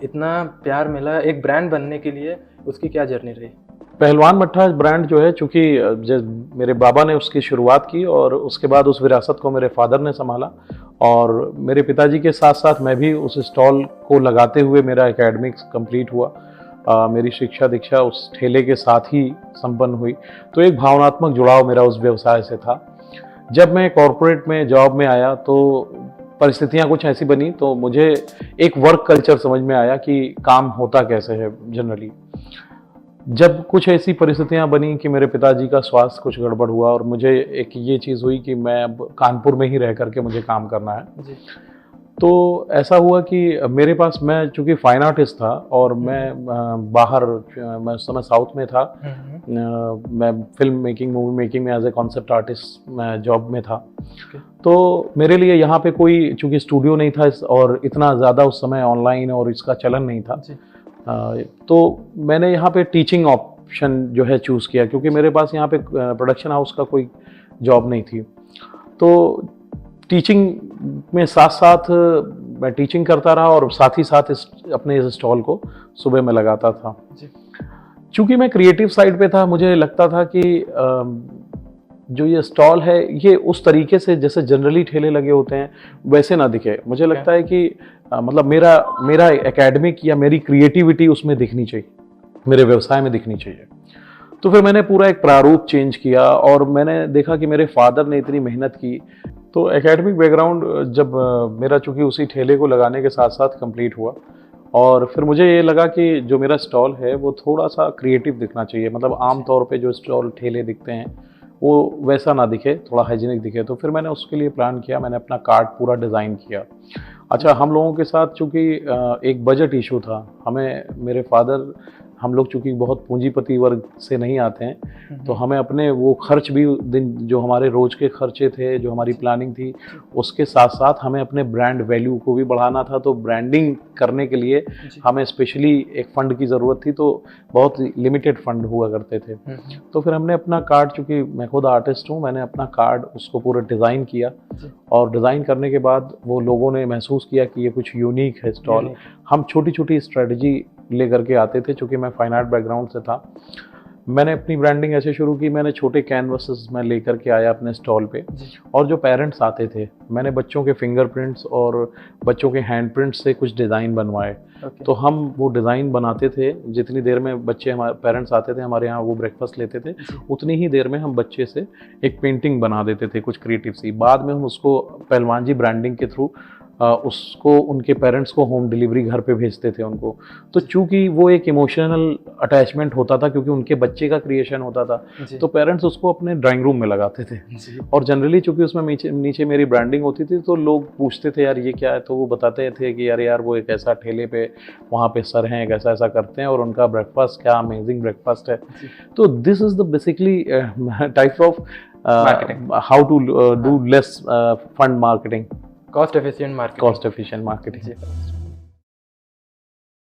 इतना प्यार मिला एक ब्रांड बनने के लिए, उसकी क्या जर्नी रही? पहलवान मट्ठा ब्रांड जो है, चूँकि मेरे बाबा ने उसकी शुरुआत की और उसके बाद उस विरासत को मेरे फादर ने संभाला और मेरे पिताजी के साथ साथ मैं भी उस स्टॉल को लगाते हुए मेरा एकेडमिक्स कंप्लीट हुआ। मेरी शिक्षा दीक्षा उस ठेले के साथ ही संपन्न हुई। तो एक भावनात्मक जुड़ाव मेरा उस व्यवसाय से था। जब मैं कॉर्पोरेट में जॉब में आया तो परिस्थितियाँ कुछ ऐसी बनी, तो मुझे एक वर्क कल्चर समझ में आया कि काम होता कैसे है जनरली। जब कुछ ऐसी परिस्थितियाँ बनी कि मेरे पिताजी का स्वास्थ्य कुछ गड़बड़ हुआ और मुझे एक ये चीज़ हुई कि मैं अब कानपुर में ही रह करके मुझे काम करना है। जी। तो ऐसा हुआ कि मेरे पास, मैं चूँकि फाइन आर्टिस्ट था और मैं बाहर, मैं उस समय साउथ में था। मैं फ़िल्म मेकिंग, मूवी मेकिंग में एज़ ए कॉन्सेप्ट आर्टिस्ट मैं जॉब में था। तो मेरे लिए यहाँ पे कोई चूँकि स्टूडियो नहीं था और इतना ज़्यादा उस समय ऑनलाइन और इसका चलन नहीं था। जी। तो मैंने यहाँ पे टीचिंग ऑप्शन जो है चूज़ किया, क्योंकि मेरे पास यहाँ पे प्रोडक्शन हाउस का कोई जॉब नहीं थी। तो टीचिंग में साथ साथ मैं टीचिंग करता रहा और साथ ही साथ अपने इस स्टॉल को सुबह में लगाता था। जी। चूँकि मैं क्रिएटिव साइड पे था, मुझे लगता था कि जो ये स्टॉल है ये उस तरीके से जैसे जनरली ठेले लगे होते हैं वैसे ना दिखे। मुझे लगता है कि मतलब मेरा एकेडमिक या मेरी क्रिएटिविटी उसमें दिखनी चाहिए, मेरे व्यवसाय में दिखनी चाहिए। तो फिर मैंने पूरा एक प्रारूप चेंज किया और मैंने देखा कि मेरे फादर ने इतनी मेहनत की। तो एकेडमिक बैकग्राउंड जब मेरा चूँकि उसी ठेले को लगाने के साथ साथ कंप्लीट हुआ और फिर मुझे ये लगा कि जो मेरा स्टॉल है वो थोड़ा सा क्रिएटिव दिखना चाहिए। मतलब आम तौर पे जो स्टॉल ठेले दिखते हैं वो वैसा ना दिखे, थोड़ा हाइजीनिक दिखे। तो फिर मैंने उसके लिए प्लान किया, मैंने अपना कार्ड पूरा डिज़ाइन किया। अच्छा, हम लोगों के साथ चूँकि एक बजट इशू था, हमें मेरे फादर, हम लोग चूँकि बहुत पूंजीपति वर्ग से नहीं आते हैं, तो हमें अपने वो खर्च भी दिन जो हमारे रोज़ के खर्चे थे, जो हमारी प्लानिंग थी, उसके साथ-साथ हमें अपने ब्रांड वैल्यू को भी बढ़ाना था। तो ब्रांडिंग करने के लिए हमें स्पेशली एक फ़ंड की ज़रूरत थी, तो बहुत लिमिटेड फ़ंड हुआ करते थे। तो फिर हमने अपना कार्ड, चूँकि मैं खुद आर्टिस्ट हूँ, मैंने अपना कार्ड उसको पूरा डिज़ाइन किया और डिज़ाइन करने के बाद वो लोगों ने महसूस किया कि ये कुछ यूनिक है स्टॉल। हम छोटी-छोटी स्ट्रैटेजी लेकर के आते थे, चूँकि मैं फाइन आर्ट बैकग्राउंड से था। मैंने अपनी ब्रांडिंग ऐसे शुरू की, मैंने छोटे कैनवासेस में लेकर के आया अपने स्टॉल पे और जो पेरेंट्स आते थे, मैंने बच्चों के फिंगरप्रिंट्स और बच्चों के हैंडप्रिंट्स से कुछ डिज़ाइन बनवाए। तो हम वो डिज़ाइन बनाते थे, जितनी देर में बच्चे, हमारे पेरेंट्स आते थे हमारे यहाँ, वो ब्रेकफास्ट लेते थे, उतनी ही देर में हम बच्चे से एक पेंटिंग बना देते थे कुछ क्रिएटिव सी। बाद में हम उसको पहलवान जी ब्रांडिंग के थ्रू उसको उनके पेरेंट्स को होम डिलीवरी घर पे भेजते थे उनको। तो चूँकि वो एक इमोशनल अटैचमेंट होता था, क्योंकि उनके बच्चे का क्रिएशन होता था, तो पेरेंट्स उसको अपने ड्राइंग रूम में लगाते थे। और जनरली चूँकि उसमें नीचे मेरी ब्रांडिंग होती थी, तो लोग पूछते थे यार ये क्या है, तो वो बताते थे कि यार वो एक ऐसा ठेले पे वहाँ पे सर हैं, एक ऐसा ऐसा करते हैं और उनका ब्रेकफास्ट क्या अमेजिंग ब्रेकफास्ट है। तो this is the basically type of how to do less fund marketing, cost efficient marketing. Cost efficient marketing.